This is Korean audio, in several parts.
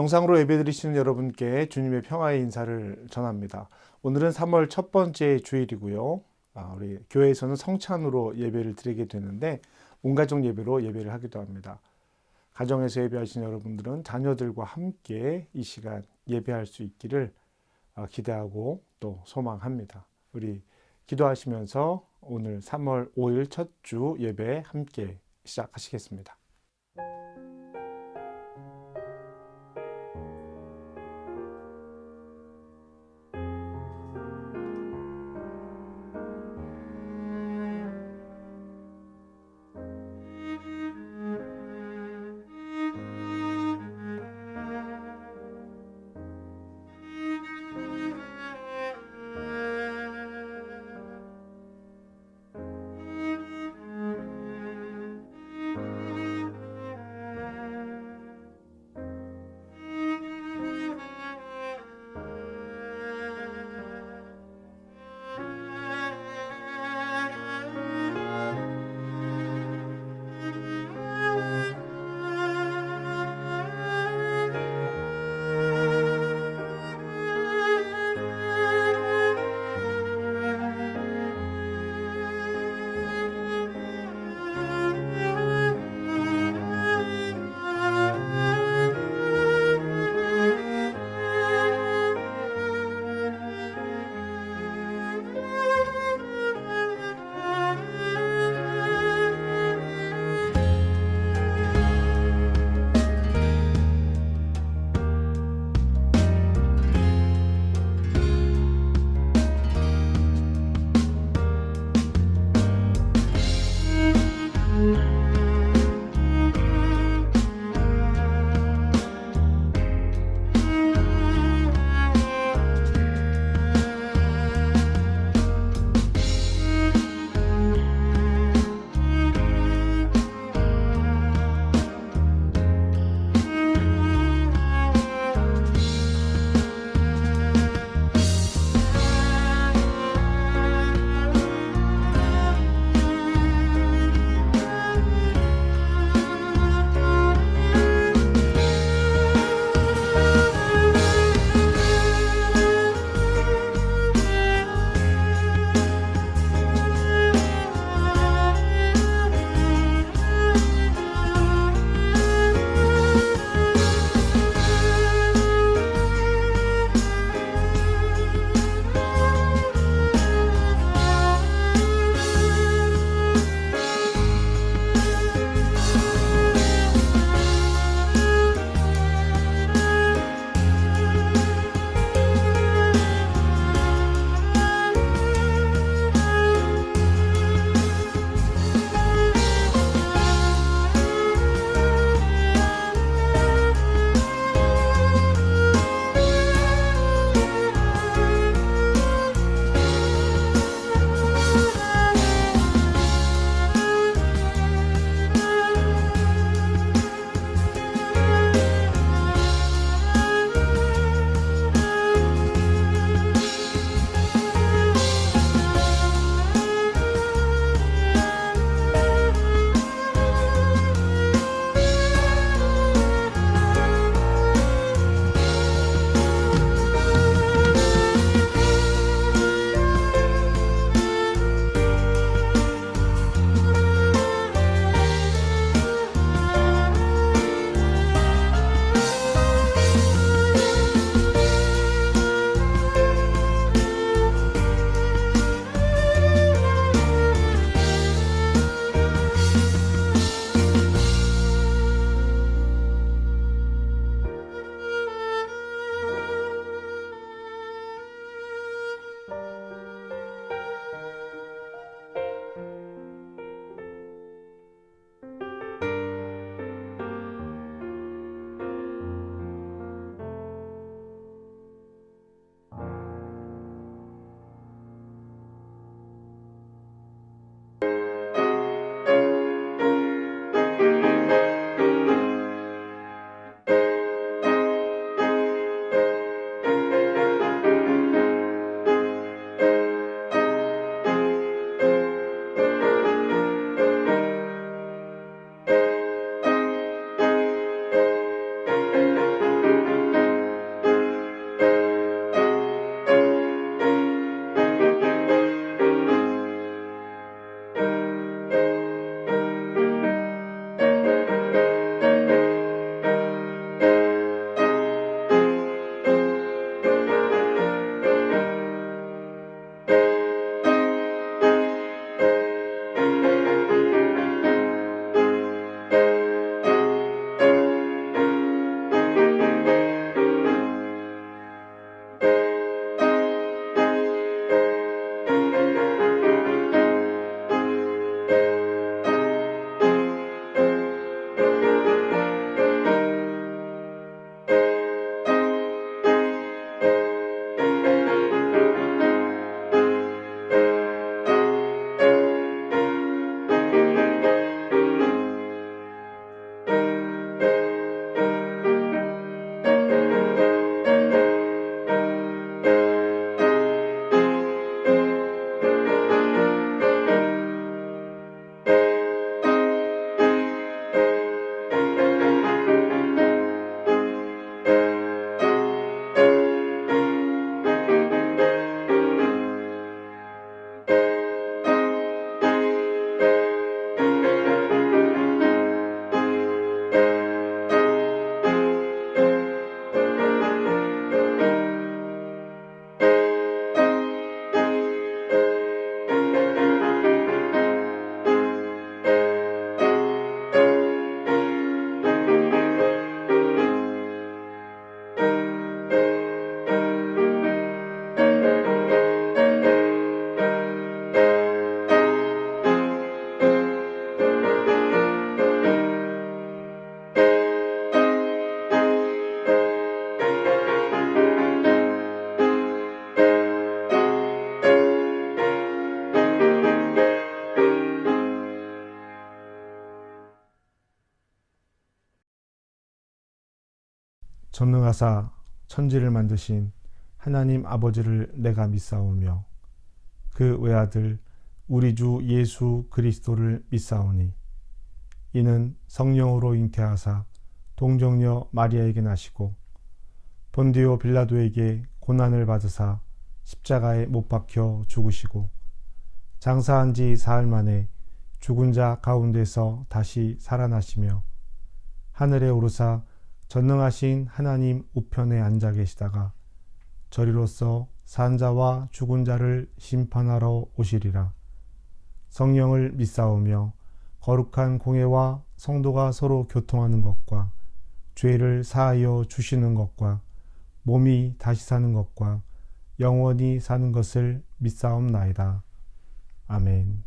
영상으로 예배드리시는 여러분께 주님의 평화의 인사를 전합니다. 오늘은 3월 첫 번째 주일이고요. 우리 교회에서는 성찬으로 예배를 드리게 되는데 온가족 예배로 예배를 하기도 합니다. 가정에서 예배하시는 여러분들은 자녀들과 함께 이 시간 예배할 수 있기를 기대하고 또 소망합니다. 우리 기도하시면서 오늘 3월 5일 첫 주 예배 함께 시작하시겠습니다. 전능하사 천지를 만드신 하나님 아버지를 내가 믿사오며 그 외아들 우리 주 예수 그리스도를 믿사오니 이는 성령으로 잉태하사 동정녀 마리아에게 나시고 본디오 빌라도에게 고난을 받으사 십자가에 못 박혀 죽으시고 장사한 지 사흘 만에 죽은 자 가운데서 다시 살아나시며 하늘에 오르사 전능하신 하나님 우편에 앉아 계시다가 저리로서 산 자와 죽은 자를 심판하러 오시리라. 성령을 믿사오며 거룩한 공회와 성도가 서로 교통하는 것과 죄를 사하여 주시는 것과 몸이 다시 사는 것과 영원히 사는 것을 믿사옵나이다. 아멘.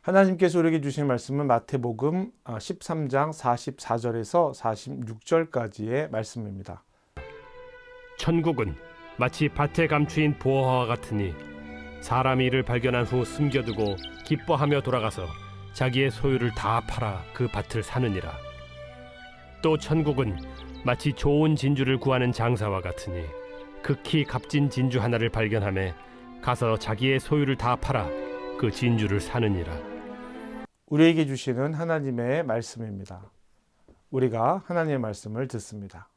하나님께서 우리에게 주신 말씀은 마태복음 13장 44절에서 46절까지의 말씀입니다. 천국은 마치 밭에 감추인 보화와 같으니 사람이 이를 발견한 후 숨겨두고 기뻐하며 돌아가서 자기의 소유를 다 팔아 그 밭을 사느니라. 또 천국은 마치 좋은 진주를 구하는 장사와 같으니 극히 값진 진주 하나를 발견하매 가서 자기의 소유를 다 팔아 그 진주를 사느니라. 우리에게 주시는 하나님의 말씀입니다. 우리가 하나님의 말씀을 듣습니다.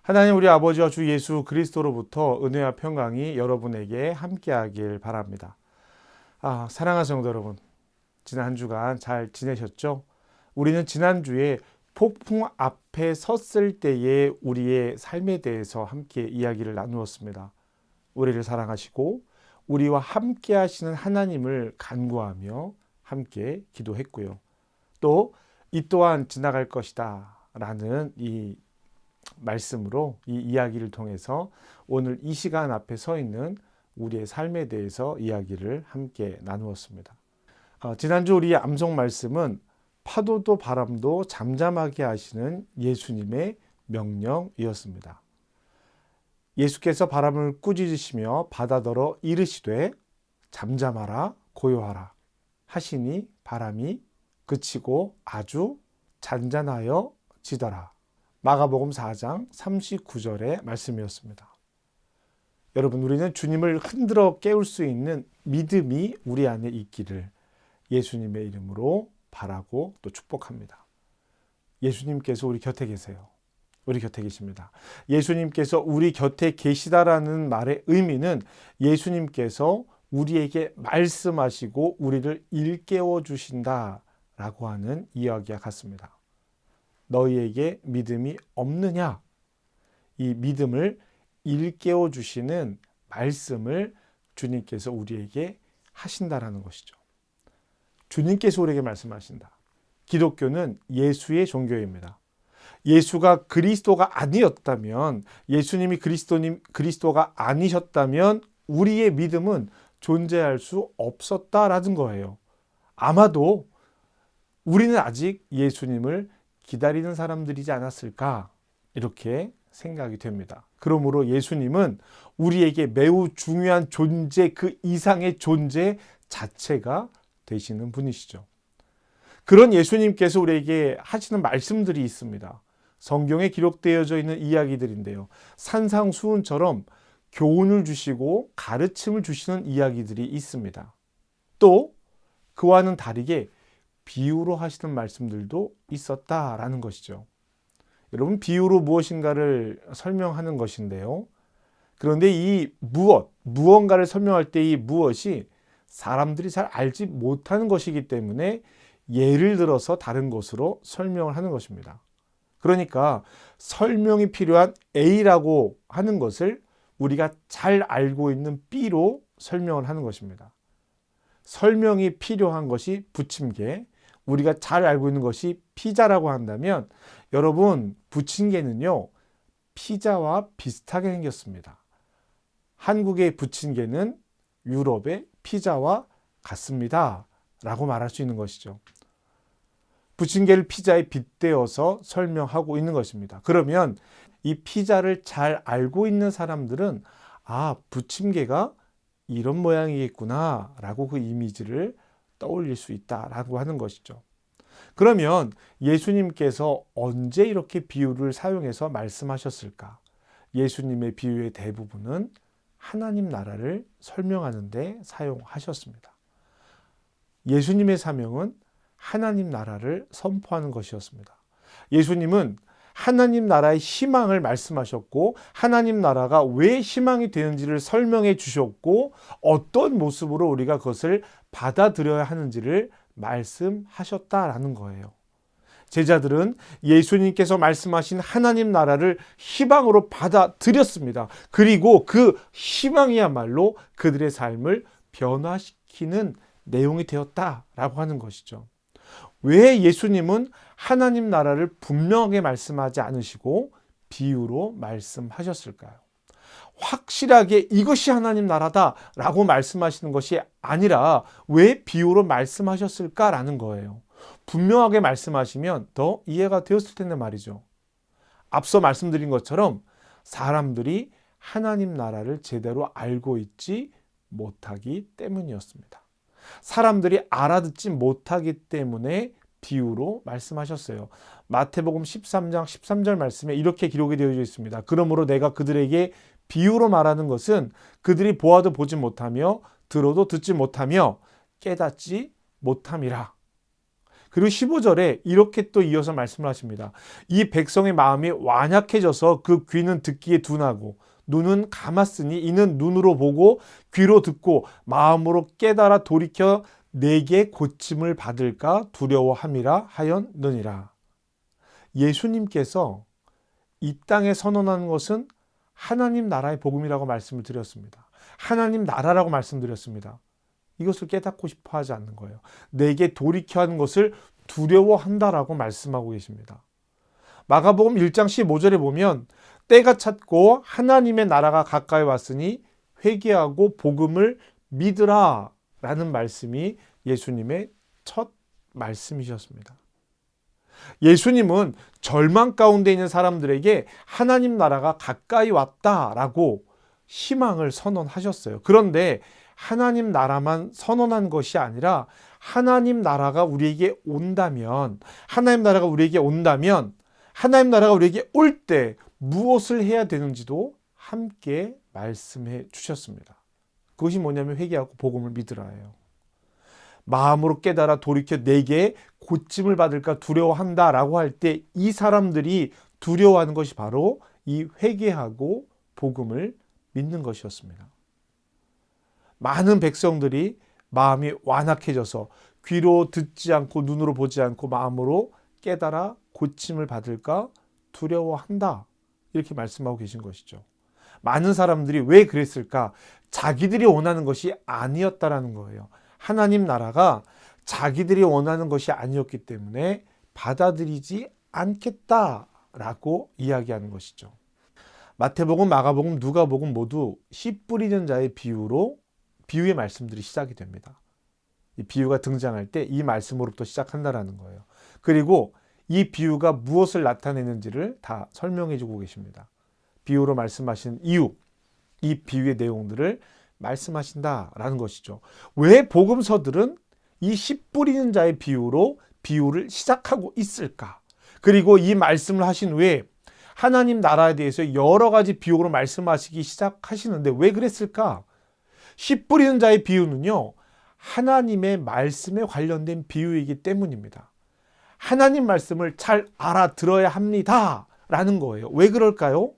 하나님 우리 아버지와 주 예수 그리스도로부터 은혜와 평강이 여러분에게 함께하길 바랍니다. 사랑하는 성도 여러분, 지난 한 주간 잘 지내셨죠? 우리는 지난주에 폭풍 앞에 섰을 때의 우리의 삶에 대해서 함께 이야기를 나누었습니다. 우리를 사랑하시고 우리와 함께 하시는 하나님을 간구하며 함께 기도했고요. 또 이 또한 지나갈 것이다 라는 이 말씀으로 이 이야기를 통해서 오늘 이 시간 앞에 서 있는 우리의 삶에 대해서 이야기를 함께 나누었습니다. 지난주 우리의 암송 말씀은 파도도 바람도 잠잠하게 하시는 예수님의 명령이었습니다. 예수께서 바람을 꾸짖으시며 바다더러 이르시되 잠잠하라 고요하라 하시니 바람이 그치고 아주 잔잔하여 지더라. 마가복음 4장 39절의 말씀이었습니다. 여러분, 우리는 주님을 흔들어 깨울 수 있는 믿음이 우리 안에 있기를 예수님의 이름으로 바라고 또 축복합니다. 예수님께서 우리 곁에 계세요. 우리 곁에 계십니다. 예수님께서 우리 곁에 계시다라는 말의 의미는 예수님께서 우리에게 말씀하시고 우리를 일깨워 주신다라고 하는 이야기와 같습니다. 너희에게 믿음이 없느냐? 이 믿음을 일깨워 주시는 말씀을 주님께서 우리에게 하신다라는 것이죠. 주님께서 우리에게 말씀하신다. 기독교는 예수의 종교입니다. 예수가 그리스도가 아니었다면, 예수님이 그리스도가 아니셨다면 우리의 믿음은 존재할 수 없었다라는 거예요. 아마도 우리는 아직 예수님을 기다리는 사람들이지 않았을까, 이렇게 생각이 됩니다. 그러므로 예수님은 우리에게 매우 중요한 존재, 그 이상의 존재 자체가 되시는 분이시죠. 그런 예수님께서 우리에게 하시는 말씀들이 있습니다. 성경에 기록되어져 있는 이야기들인데요. 산상수훈처럼 교훈을 주시고 가르침을 주시는 이야기들이 있습니다. 또 그와는 다르게 비유로 하시는 말씀들도 있었다라는 것이죠. 여러분, 비유로 무엇인가를 설명하는 것인데요. 그런데 이 무언가를 설명할 때 이 무엇이 사람들이 잘 알지 못하는 것이기 때문에 예를 들어서 다른 것으로 설명을 하는 것입니다. 그러니까 설명이 필요한 A라고 하는 것을 우리가 잘 알고 있는 B로 설명을 하는 것입니다. 설명이 필요한 것이 부침개, 우리가 잘 알고 있는 것이 피자라고 한다면, 여러분, 부침개는요, 피자와 비슷하게 생겼습니다. 한국의 부침개는 유럽의 피자와 같습니다 라고 말할 수 있는 것이죠. 부침개를 피자에 빗대어서 설명하고 있는 것입니다. 그러면 이 피자를 잘 알고 있는 사람들은 부침개가 이런 모양이겠구나 라고 그 이미지를 떠올릴 수 있다라고 하는 것이죠. 그러면 예수님께서 언제 이렇게 비유를 사용해서 말씀하셨을까? 예수님의 비유의 대부분은 하나님 나라를 설명하는 데 사용하셨습니다. 예수님의 사명은 하나님 나라를 선포하는 것이었습니다. 예수님은 하나님 나라의 희망을 말씀하셨고, 하나님 나라가 왜 희망이 되는지를 설명해 주셨고, 어떤 모습으로 우리가 그것을 받아들여야 하는지를 말씀하셨다라는 거예요. 제자들은 예수님께서 말씀하신 하나님 나라를 희망으로 받아들였습니다. 그리고 그 희망이야말로 그들의 삶을 변화시키는 내용이 되었다라고 하는 것이죠. 왜 예수님은 하나님 나라를 분명하게 말씀하지 않으시고 비유로 말씀하셨을까요? 확실하게 이것이 하나님 나라다라고 말씀하시는 것이 아니라 왜 비유로 말씀하셨을까라는 거예요. 분명하게 말씀하시면 더 이해가 되었을 텐데 말이죠. 앞서 말씀드린 것처럼 사람들이 하나님 나라를 제대로 알고 있지 못하기 때문이었습니다. 사람들이 알아듣지 못하기 때문에 비유로 말씀하셨어요. 마태복음 13장 13절 말씀에 이렇게 기록이 되어 있습니다. 그러므로 내가 그들에게 비유로 말하는 것은 그들이 보아도 보지 못하며 들어도 듣지 못하며 깨닫지 못함이라. 그리고 15절에 이렇게 또 이어서 말씀을 하십니다. 이 백성의 마음이 완약해져서 그 귀는 듣기에 둔하고 눈은 감았으니 이는 눈으로 보고 귀로 듣고 마음으로 깨달아 돌이켜 내게 고침을 받을까 두려워함이라 하였느니라. 예수님께서 이 땅에 선언하는 것은 하나님 나라의 복음이라고 말씀을 드렸습니다. 하나님 나라라고 말씀드렸습니다. 이것을 깨닫고 싶어 하지 않는 거예요. 내게 돌이켜 하는 것을 두려워한다라고 말씀하고 계십니다. 마가복음 1장 15절에 보면 때가 찼고 하나님의 나라가 가까이 왔으니 회개하고 복음을 믿으라 라는 말씀이 예수님의 첫 말씀이셨습니다. 예수님은 절망 가운데 있는 사람들에게 하나님 나라가 가까이 왔다라고 희망을 선언하셨어요. 그런데 하나님 나라만 선언한 것이 아니라 하나님 나라가 우리에게 온다면, 하나님 나라가 우리에게 올 때 무엇을 해야 되는지도 함께 말씀해 주셨습니다. 그것이 뭐냐면 회개하고 복음을 믿으라예요. 마음으로 깨달아 돌이켜 내게 고침을 받을까 두려워한다라고 할 때 이 사람들이 두려워하는 것이 바로 이 회개하고 복음을 믿는 것이었습니다. 많은 백성들이 마음이 완악해져서 귀로 듣지 않고 눈으로 보지 않고 마음으로 깨달아 고침을 받을까 두려워한다. 이렇게 말씀하고 계신 것이죠. 많은 사람들이 왜 그랬을까? 자기들이 원하는 것이 아니었다라는 거예요. 하나님 나라가 자기들이 원하는 것이 아니었기 때문에 받아들이지 않겠다 라고 이야기하는 것이죠. 마태복음, 마가복음, 누가복음 모두 씨 뿌리는 자의 비유의 말씀들이 시작이 됩니다. 이 비유가 등장할 때 이 말씀으로부터 시작한다라는 거예요. 그리고 이 비유가 무엇을 나타내는지를 다 설명해 주고 계십니다. 비유로 말씀하신 이유, 이 비유의 내용들을 말씀하신다라는 것이죠. 왜 복음서들은 이 씨 뿌리는 자의 비유를 시작하고 있을까? 그리고 이 말씀을 하신 후에 하나님 나라에 대해서 여러 가지 비유로 말씀하시기 시작하시는데 왜 그랬을까? 씨 뿌리는 자의 비유는요, 하나님의 말씀에 관련된 비유이기 때문입니다. 하나님 말씀을 잘 알아들어야 합니다. 라는 거예요. 왜 그럴까요?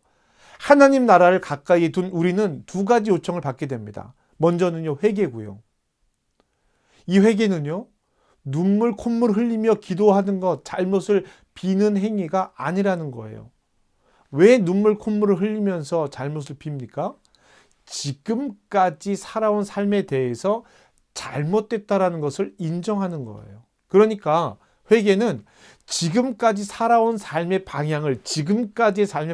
하나님 나라를 가까이 둔 우리는 두 가지 요청을 받게 됩니다. 먼저는요, 회개고요. 이 회개는요, 눈물 콧물 흘리며 기도하는 것, 잘못을 비는 행위가 아니라는 거예요. 왜 눈물 콧물을 흘리면서 잘못을 빕니까? 지금까지 살아온 삶에 대해서 잘못됐다라는 것을 인정하는 거예요. 그러니까 회개는 지금까지의 삶의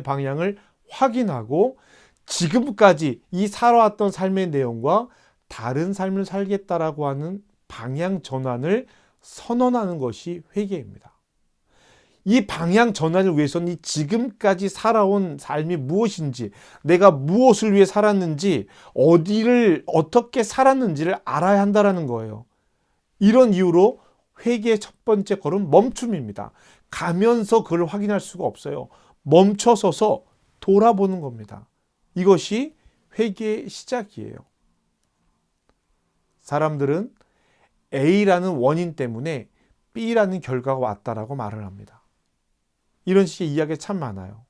방향을 확인하고 지금까지 이 살아왔던 삶의 내용과 다른 삶을 살겠다라고 하는 방향 전환을 선언하는 것이 회개입니다. 이 방향 전환을 위해서는 이 지금까지 살아온 삶이 무엇인지, 내가 무엇을 위해 살았는지, 어디를 어떻게 살았는지를 알아야 한다는 거예요. 이런 이유로 회개의 첫 번째 걸음 멈춤입니다. 가면서 그걸 확인할 수가 없어요. 멈춰서서 돌아보는 겁니다. 이것이 회개의 시작이에요. 사람들은 A라는 원인 때문에 B라는 결과가 왔다라고 말을 합니다. 이런 식의 이야기가 참 많아요.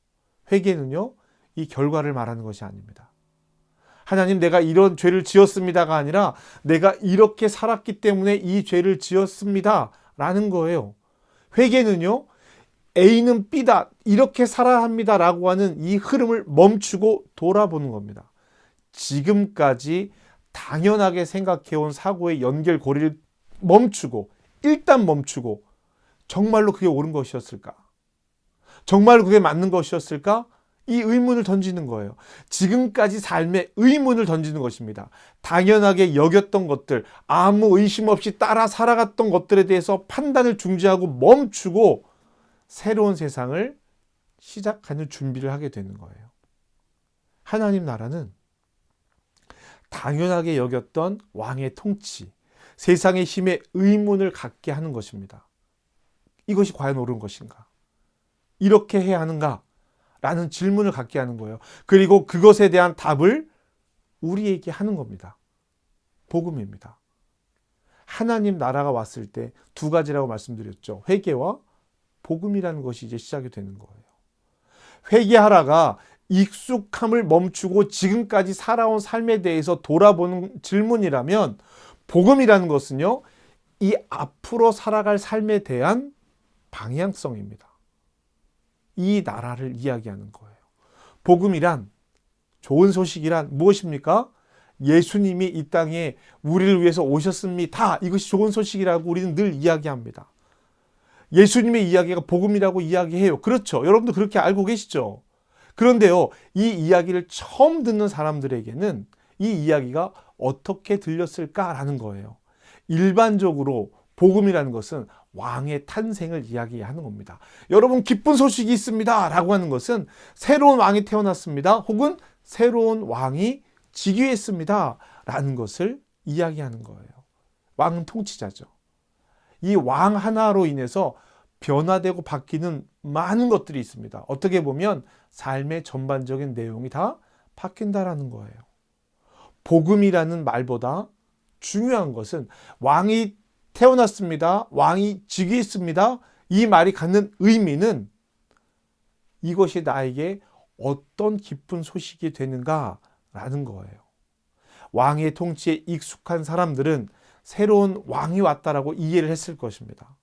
회개는요, 이 결과를 말하는 것이 아닙니다. 하나님, 내가 이런 죄를 지었습니다가 아니라 내가 이렇게 살았기 때문에 이 죄를 지었습니다 라는 거예요. 회개는요, A는 B다, 이렇게 살아야 합니다 라고 하는 이 흐름을 멈추고 돌아보는 겁니다. 지금까지 당연하게 생각해온 사고의 연결고리를 일단 멈추고 정말로 그게 옳은 것이었을까? 정말로 그게 맞는 것이었을까? 이 의문을 던지는 거예요. 지금까지 삶의 의문을 던지는 것입니다. 당연하게 여겼던 것들, 아무 의심 없이 따라 살아갔던 것들에 대해서 판단을 중지하고 멈추고 새로운 세상을 시작하는 준비를 하게 되는 거예요. 하나님 나라는 당연하게 여겼던 왕의 통치, 세상의 힘에 의문을 갖게 하는 것입니다. 이것이 과연 옳은 것인가? 이렇게 해야 하는가? 라는 질문을 갖게 하는 거예요. 그리고 그것에 대한 답을 우리에게 하는 겁니다. 복음입니다. 하나님 나라가 왔을 때 두 가지라고 말씀드렸죠. 회개와 복음이라는 것이 이제 시작이 되는 거예요. 회개하라가 익숙함을 멈추고 지금까지 살아온 삶에 대해서 돌아보는 질문이라면, 복음이라는 것은요, 이 앞으로 살아갈 삶에 대한 방향성입니다. 이 나라를 이야기하는 거예요. 복음이란, 좋은 소식이란 무엇입니까? 예수님이 이 땅에 우리를 위해서 오셨습니다. 이것이 좋은 소식이라고 우리는 늘 이야기합니다. 예수님의 이야기가 복음이라고 이야기해요. 그렇죠. 여러분도 그렇게 알고 계시죠? 그런데요, 이 이야기를 처음 듣는 사람들에게는 이 이야기가 어떻게 들렸을까라는 거예요. 일반적으로 복음이라는 것은 왕의 탄생을 이야기하는 겁니다. 여러분, 기쁜 소식이 있습니다 라고 하는 것은 새로운 왕이 태어났습니다, 혹은 새로운 왕이 즉위했습니다 라는 것을 이야기하는 거예요. 왕은 통치자죠. 이 왕 하나로 인해서 변화되고 바뀌는 많은 것들이 있습니다. 어떻게 보면 삶의 전반적인 내용이 다 바뀐다라는 거예요. 복음이라는 말보다 중요한 것은 왕이 태어났습니다, 왕이 즉위했습니다, 이 말이 갖는 의미는 이것이 나에게 어떤 기쁜 소식이 되는가라는 거예요. 왕의 통치에 익숙한 사람들은 새로운 왕이 왔다라고 이해를 했을 것입니다.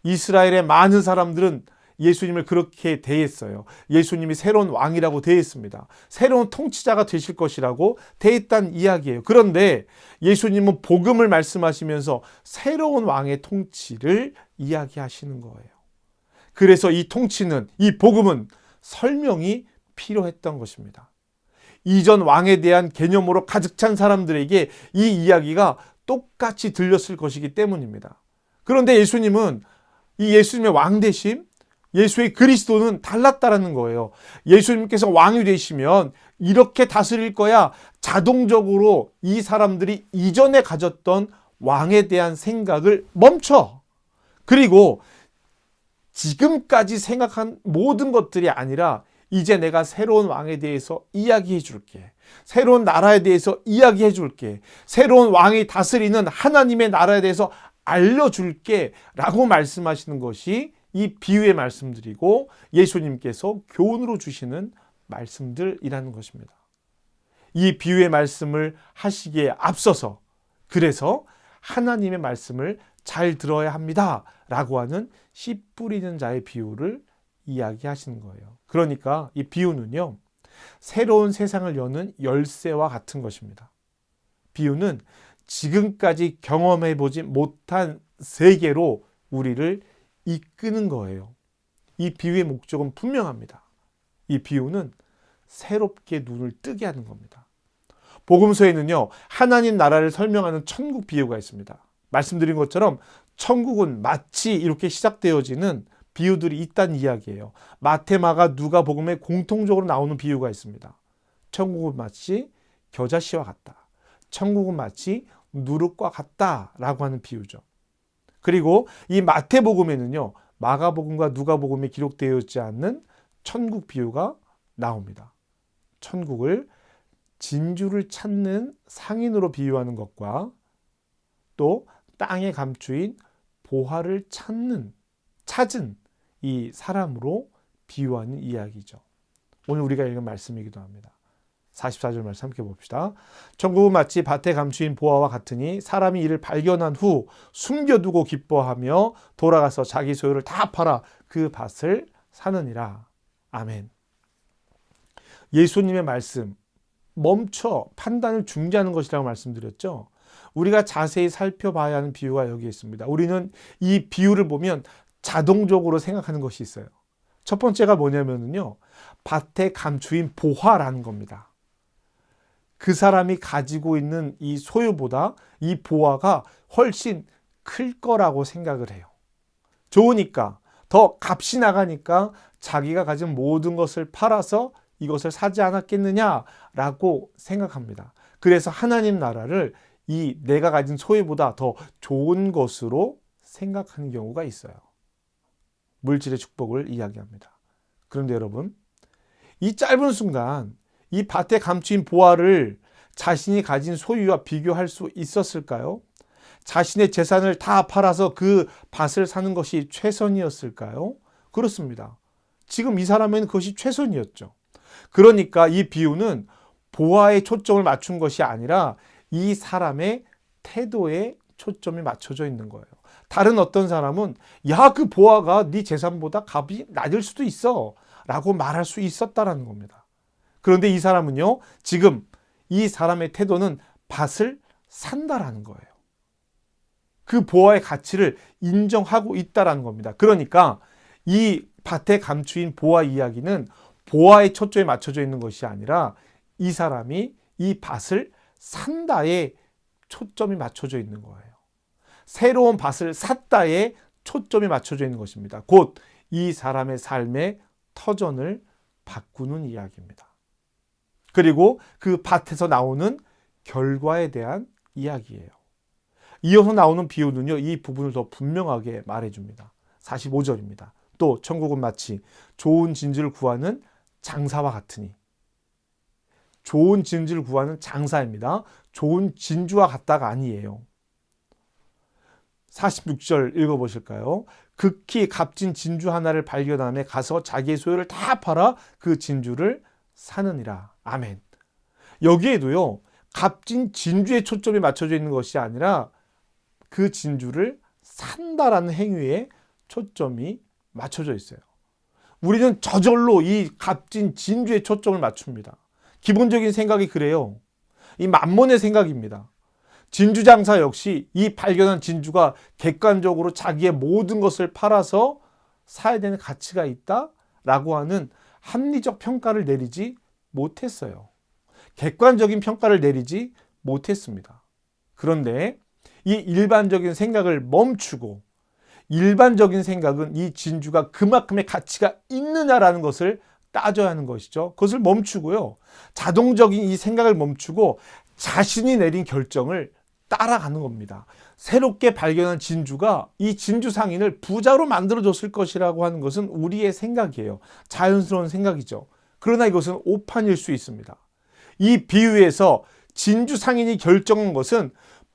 이스라엘의 많은 사람들은 예수님을 그렇게 대했어요. 예수님이 새로운 왕이라고 대했습니다. 새로운 통치자가 되실 것이라고 대했다는 이야기예요. 그런데 예수님은 복음을 말씀하시면서 새로운 왕의 통치를 이야기하시는 거예요. 그래서 이 통치는, 이 복음은 설명이 필요했던 것입니다. 이전 왕에 대한 개념으로 가득 찬 사람들에게 이 이야기가 똑같이 들렸을 것이기 때문입니다. 그런데 예수님은 이 예수님의 왕되심, 예수의 그리스도는 달랐다라는 거예요. 예수님께서 왕이 되시면 이렇게 다스릴 거야. 자동적으로 이 사람들이 이전에 가졌던 왕에 대한 생각을 멈춰. 그리고 지금까지 생각한 모든 것들이 아니라 이제 내가 새로운 왕에 대해서 이야기해 줄게. 새로운 나라에 대해서 이야기해 줄게. 새로운 왕이 다스리는 하나님의 나라에 대해서 알려줄게 라고 말씀하시는 것이 이 비유의 말씀들이고 예수님께서 교훈으로 주시는 말씀들이라는 것입니다. 이 비유의 말씀을 하시기에 앞서서 그래서 하나님의 말씀을 잘 들어야 합니다 라고 하는 씨 뿌리는 자의 비유를 이야기하시는 거예요. 그러니까 이 비유는요, 새로운 세상을 여는 열쇠와 같은 것입니다. 비유는 지금까지 경험해 보지 못한 세계로 우리를 이끄는 거예요. 이 비유의 목적은 분명합니다. 이 비유는 새롭게 눈을 뜨게 하는 겁니다. 복음서에는요, 하나님 나라를 설명하는 천국 비유가 있습니다. 말씀드린 것처럼 천국은 마치 이렇게 시작되어지는 비유들이 있다는 이야기예요. 마태, 마가, 누가 복음에 공통적으로 나오는 비유가 있습니다. 천국은 마치 겨자씨와 같다. 천국은 마치 누룩과 같다라고 하는 비유죠. 그리고 이 마태복음에는요, 마가복음과 누가복음에 기록되어 있지 않는 천국 비유가 나옵니다. 천국을 진주를 찾는 상인으로 비유하는 것과 또 땅에 감추인 보화를 찾은 이 사람으로 비유하는 이야기죠. 오늘 우리가 읽은 말씀이기도 합니다. 44절 말씀 함께 봅시다. 천국은 마치 밭에 감추인 보화와 같으니 사람이 이를 발견한 후 숨겨두고 기뻐하며 돌아가서 자기 소유를 다 팔아 그 밭을 사느니라. 아멘. 예수님의 말씀, 멈춰 판단을 중지하는 것이라고 말씀드렸죠. 우리가 자세히 살펴봐야 하는 비유가 여기 있습니다. 우리는 이 비유를 보면 자동적으로 생각하는 것이 있어요. 첫 번째가 뭐냐면요, 밭에 감추인 보화라는 겁니다. 그 사람이 가지고 있는 이 소유보다 이 보화가 훨씬 클 거라고 생각을 해요. 좋으니까, 더 값이 나가니까 자기가 가진 모든 것을 팔아서 이것을 사지 않았겠느냐라고 생각합니다. 그래서 하나님 나라를 이 내가 가진 소유보다 더 좋은 것으로 생각하는 경우가 있어요. 물질의 축복을 이야기합니다. 그런데 여러분, 이 짧은 순간 이 밭에 감추인 보화를 자신이 가진 소유와 비교할 수 있었을까요? 자신의 재산을 다 팔아서 그 밭을 사는 것이 최선이었을까요? 그렇습니다. 지금 이 사람에는 그것이 최선이었죠. 그러니까 이 비유는 보화에 초점을 맞춘 것이 아니라 이 사람의 태도에 초점이 맞춰져 있는 거예요. 다른 어떤 사람은 야, 그 보화가 네 재산보다 값이 낮을 수도 있어 라고 말할 수 있었다라는 겁니다. 그런데 이 사람은요, 지금 이 사람의 태도는 밭을 산다라는 거예요. 그 보화의 가치를 인정하고 있다라는 겁니다. 그러니까 이 밭에 감추인 보화 이야기는 보화의 초점에 맞춰져 있는 것이 아니라 이 사람이 이 밭을 산다에 초점이 맞춰져 있는 거예요. 새로운 밭을 샀다에 초점이 맞춰져 있는 것입니다. 곧 이 사람의 삶의 터전을 바꾸는 이야기입니다. 그리고 그 밭에서 나오는 결과에 대한 이야기예요. 이어서 나오는 비유는요, 이 부분을 더 분명하게 말해줍니다. 45절입니다. 또 천국은 마치 좋은 진주를 구하는 장사와 같으니. 좋은 진주를 구하는 장사입니다. 좋은 진주와 같다가 아니에요. 46절 읽어보실까요? 극히 값진 진주 하나를 발견하며 가서 자기의 소유를 다 팔아 그 진주를 사느니라. 아멘. 여기에도요, 값진 진주에 초점이 맞춰져 있는 것이 아니라 그 진주를 산다라는 행위에 초점이 맞춰져 있어요. 우리는 저절로 이 값진 진주에 초점을 맞춥니다. 기본적인 생각이 그래요. 이 만몬의 생각입니다. 진주 장사 역시 이 발견한 진주가 객관적으로 자기의 모든 것을 팔아서 사야 되는 가치가 있다라고 하는 합리적 평가를 내리지 못했어요. 객관적인 평가를 내리지 못했습니다. 그런데 이 일반적인 생각을 멈추고 일반적인 생각은 이 진주가 그만큼의 가치가 있느냐라는 것을 따져야 하는 것이죠. 그것을 멈추고요. 자동적인 이 생각을 멈추고 자신이 내린 결정을 따라가는 겁니다. 새롭게 발견한 진주가 이 진주 상인을 부자로 만들어줬을 것이라고 하는 것은 우리의 생각이에요. 자연스러운 생각이죠. 그러나 이것은 오판일 수 있습니다. 이 비유에서 진주 상인이 결정한 것은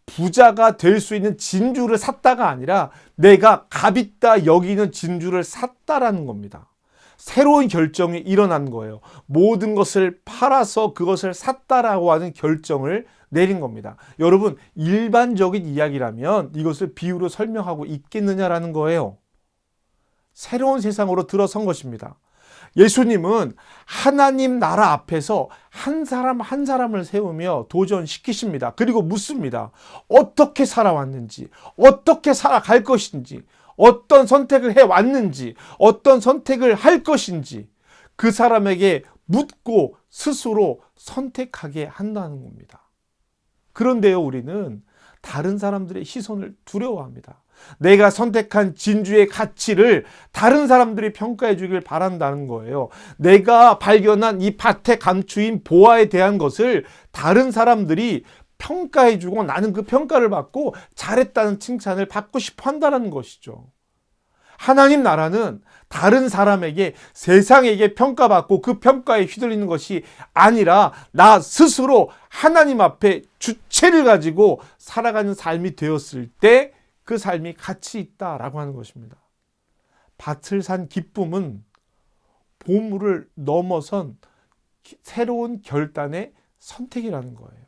부자가 될 수 있는 진주를 샀다가 아니라 내가 값있다 여기는 진주를 샀다라는 겁니다. 새로운 결정이 일어난 거예요. 모든 것을 팔아서 그것을 샀다라고 하는 결정을 내린 겁니다. 여러분, 일반적인 이야기라면 이것을 비유로 설명하고 있겠느냐라는 거예요. 새로운 세상으로 들어선 것입니다. 예수님은 하나님 나라 앞에서 한 사람 한 사람을 세우며 도전시키십니다. 그리고 묻습니다. 어떻게 살아왔는지, 어떻게 살아갈 것인지, 어떤 선택을 해왔는지, 어떤 선택을 할 것인지 그 사람에게 묻고 스스로 선택하게 한다는 겁니다. 그런데요, 우리는 다른 사람들의 시선을 두려워합니다. 내가 선택한 진주의 가치를 다른 사람들이 평가해 주길 바란다는 거예요. 내가 발견한 이 밭에 감추인 보화에 대한 것을 다른 사람들이 평가해 주고 나는 그 평가를 받고 잘했다는 칭찬을 받고 싶어 한다는 것이죠. 하나님 나라는 다른 사람에게 세상에게 평가받고 그 평가에 휘둘리는 것이 아니라 나 스스로 하나님 앞에 주체를 가지고 살아가는 삶이 되었을 때 그 삶이 가치 있다라고 하는 것입니다. 밭을 산 기쁨은 보물을 넘어선 새로운 결단의 선택이라는 거예요.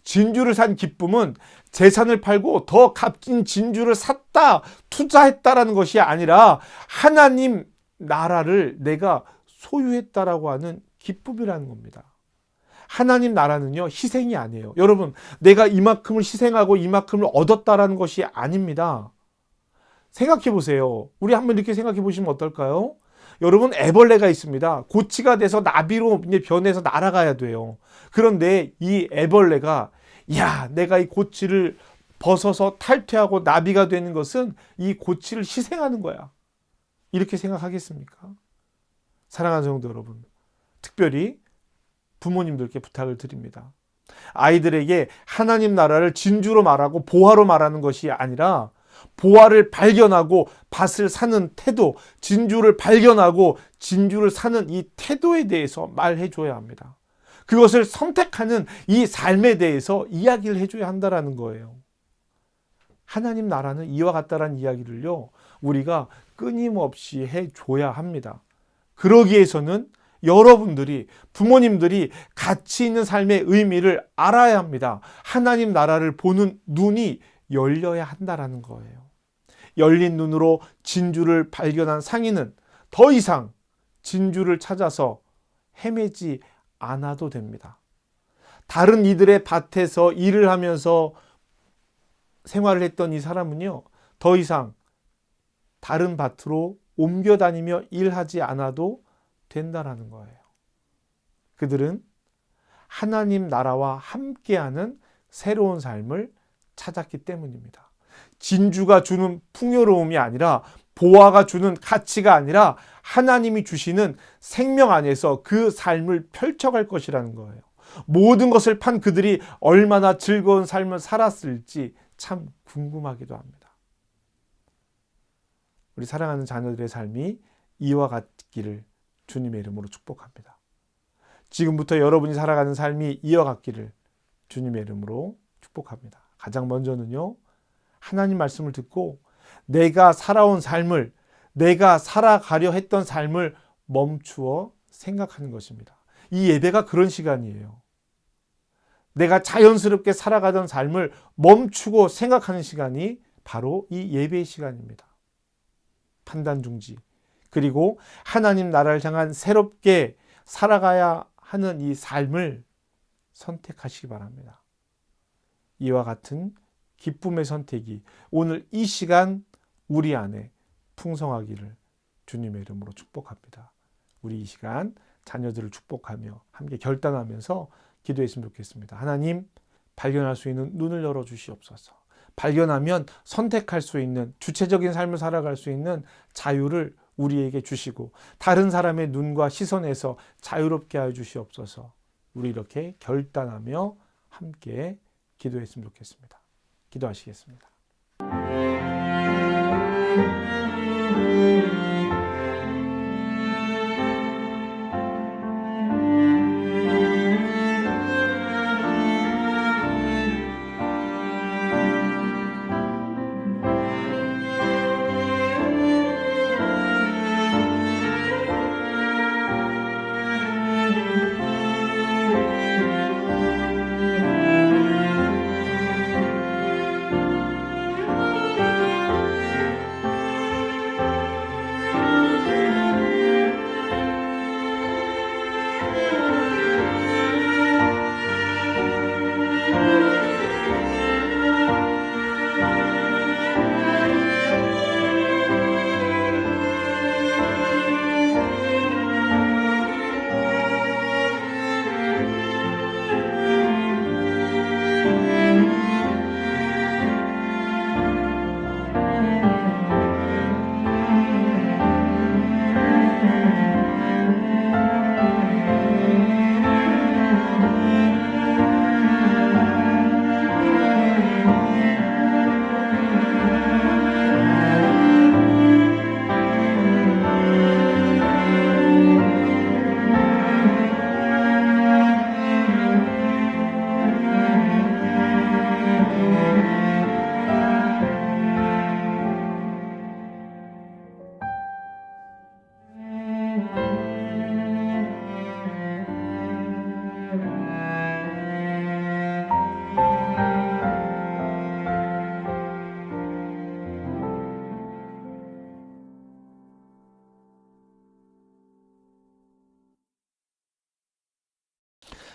진주를 산 기쁨은 재산을 팔고 더 값진 진주를 샀다, 투자했다라는 것이 아니라 하나님 나라를 내가 소유했다라고 하는 기쁨이라는 겁니다. 하나님 나라는요, 희생이 아니에요. 여러분, 내가 이만큼을 희생하고 이만큼을 얻었다라는 것이 아닙니다. 생각해 보세요. 우리 한번 이렇게 생각해 보시면 어떨까요? 여러분, 애벌레가 있습니다. 고치가 돼서 나비로 변해서 날아가야 돼요. 그런데 이 애벌레가 야, 내가 이 고치를 벗어서 탈퇴하고 나비가 되는 것은 이 고치를 희생하는 거야. 이렇게 생각하겠습니까? 사랑하는 성도 여러분, 특별히 부모님들께 부탁을 드립니다. 아이들에게 하나님 나라를 진주로 말하고 보화로 말하는 것이 아니라 보화를 발견하고 밭을 사는 태도, 진주를 발견하고 진주를 사는 이 태도에 대해서 말해 줘야 합니다. 그것을 선택하는 이 삶에 대해서 이야기를 해줘야 한다는 거예요. 하나님 나라는 이와 같다라는 이야기를요, 우리가 끊임없이 해줘야 합니다. 그러기 위해서는 여러분들이, 부모님들이 가치 있는 삶의 의미를 알아야 합니다. 하나님 나라를 보는 눈이 열려야 한다는 거예요. 열린 눈으로 진주를 발견한 상인은 더 이상 진주를 찾아서 헤매지 않아도 됩니다. 다른 이들의 밭에서 일을 하면서 생활을 했던 이 사람은요, 더 이상 다른 밭으로 옮겨 다니며 일하지 않아도 된다라는 거예요. 그들은 하나님 나라와 함께하는 새로운 삶을 찾았기 때문입니다. 진주가 주는 풍요로움이 아니라, 보화가 주는 가치가 아니라 하나님이 주시는 생명 안에서 그 삶을 펼쳐갈 것이라는 거예요. 모든 것을 판 그들이 얼마나 즐거운 삶을 살았을지 참 궁금하기도 합니다. 우리 사랑하는 자녀들의 삶이 이와 같기를 주님의 이름으로 축복합니다. 지금부터 여러분이 살아가는 삶이 이와 같기를 주님의 이름으로 축복합니다. 가장 먼저는요, 하나님 말씀을 듣고 내가 살아온 삶을, 내가 살아가려 했던 삶을 멈추어 생각하는 것입니다. 이 예배가 그런 시간이에요. 내가 자연스럽게 살아가던 삶을 멈추고 생각하는 시간이 바로 이 예배의 시간입니다. 판단 중지, 그리고 하나님 나라를 향한 새롭게 살아가야 하는 이 삶을 선택하시기 바랍니다. 이와 같은 기쁨의 선택이 오늘 이 시간 우리 안에 풍성하기를 주님의 이름으로 축복합니다. 우리 이 시간 자녀들을 축복하며 함께 결단하면서 기도했으면 좋겠습니다. 하나님, 발견할 수 있는 눈을 열어주시옵소서. 발견하면 선택할 수 있는, 주체적인 삶을 살아갈 수 있는 자유를 우리에게 주시고 다른 사람의 눈과 시선에서 자유롭게 하여 주시옵소서. 우리 이렇게 결단하며 함께 기도했으면 좋겠습니다. 기도하시겠습니다.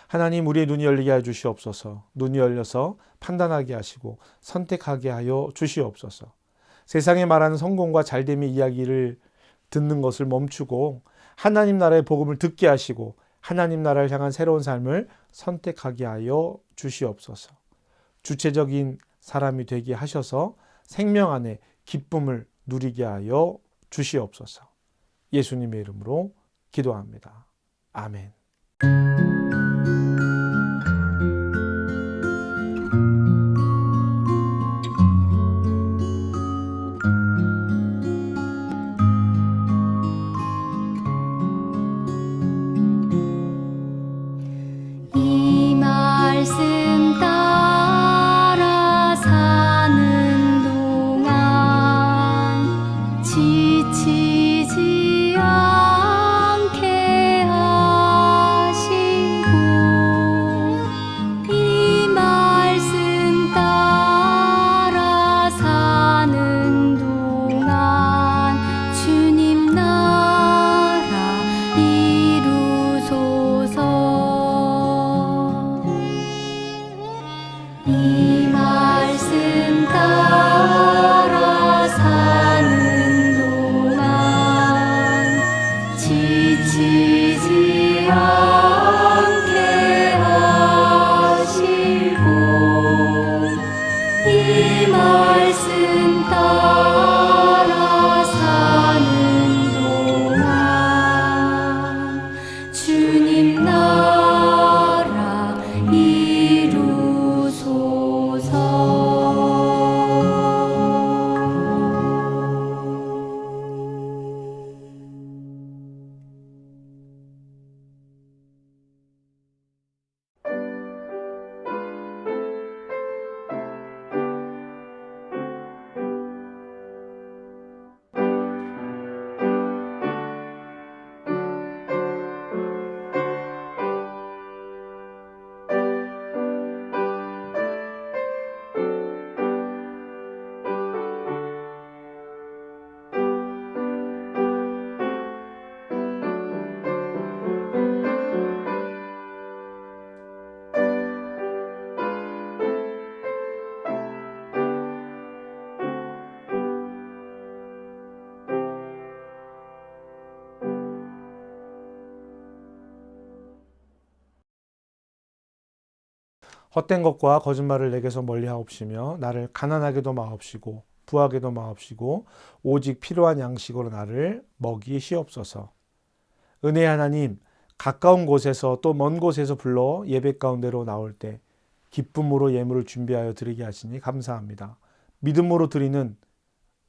하나님, 우리의 눈이 열리게 하여 주시옵소서. 눈이 열려서 판단하게 하시고 선택하게 하여 주시옵소서. 세상에 말하는 성공과 잘됨의 이야기를 듣는 것을 멈추고 하나님 나라의 복음을 듣게 하시고 하나님 나라를 향한 새로운 삶을 선택하게 하여 주시옵소서. 주체적인 사람이 되게 하셔서 생명 안에 기쁨을 누리게 하여 주시옵소서. 예수님의 이름으로 기도합니다. 아멘. 이 말씀 따라 사는 동안 지치지 않게 하시 헛된 것과 거짓말을 내게서 멀리하옵시며 나를 가난하게도 마옵시고 부하게도 마옵시고 오직 필요한 양식으로 나를 먹이시옵소서. 은혜의 하나님, 가까운 곳에서 또 먼 곳에서 불러 예배 가운데로 나올 때 기쁨으로 예물을 준비하여 드리게 하시니 감사합니다. 믿음으로 드리는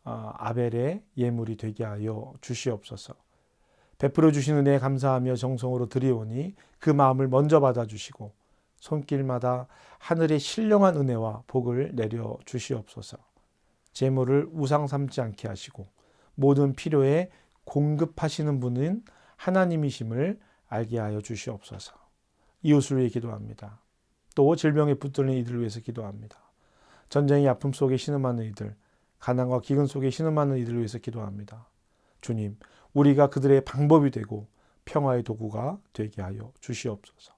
아벨의 예물이 되게 하여 주시옵소서. 베풀어 주신 은혜에 감사하며 정성으로 드리오니 그 마음을 먼저 받아주시고 손길마다 하늘의 신령한 은혜와 복을 내려 주시옵소서. 재물을 우상 삼지 않게 하시고 모든 필요에 공급하시는 분은 하나님이심을 알게 하여 주시옵소서. 이웃을 위해 기도합니다. 또 질병에 붙들린 이들을 위해서 기도합니다. 전쟁의 아픔 속에 신음하는 이들, 가난과 기근 속에 신음하는 이들을 위해서 기도합니다. 주님, 우리가 그들의 방법이 되고 평화의 도구가 되게 하여 주시옵소서.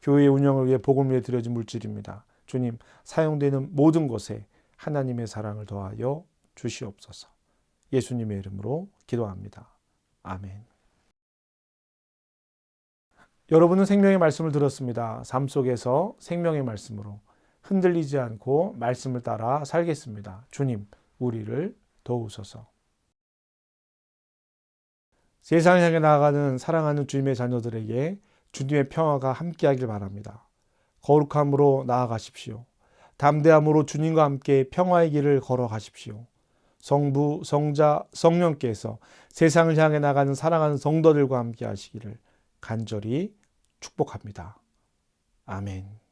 교회의 운영을 위해 복음을 위해 드려진 물질입니다. 주님, 사용되는 모든 것에 하나님의 사랑을 더하여 주시옵소서. 예수님의 이름으로 기도합니다. 아멘. 여러분은 생명의 말씀을 들었습니다. 삶 속에서 생명의 말씀으로 흔들리지 않고 말씀을 따라 살겠습니다. 주님, 우리를 도우소서. 세상을 향해 나아가는 사랑하는 주님의 자녀들에게 주님의 평화가 함께하길 바랍니다. 거룩함으로 나아가십시오. 담대함으로 주님과 함께 평화의 길을 걸어가십시오. 성부, 성자, 성령께서 세상을 향해 나가는 사랑하는 성도들과 함께 하시기를 간절히 축복합니다. 아멘.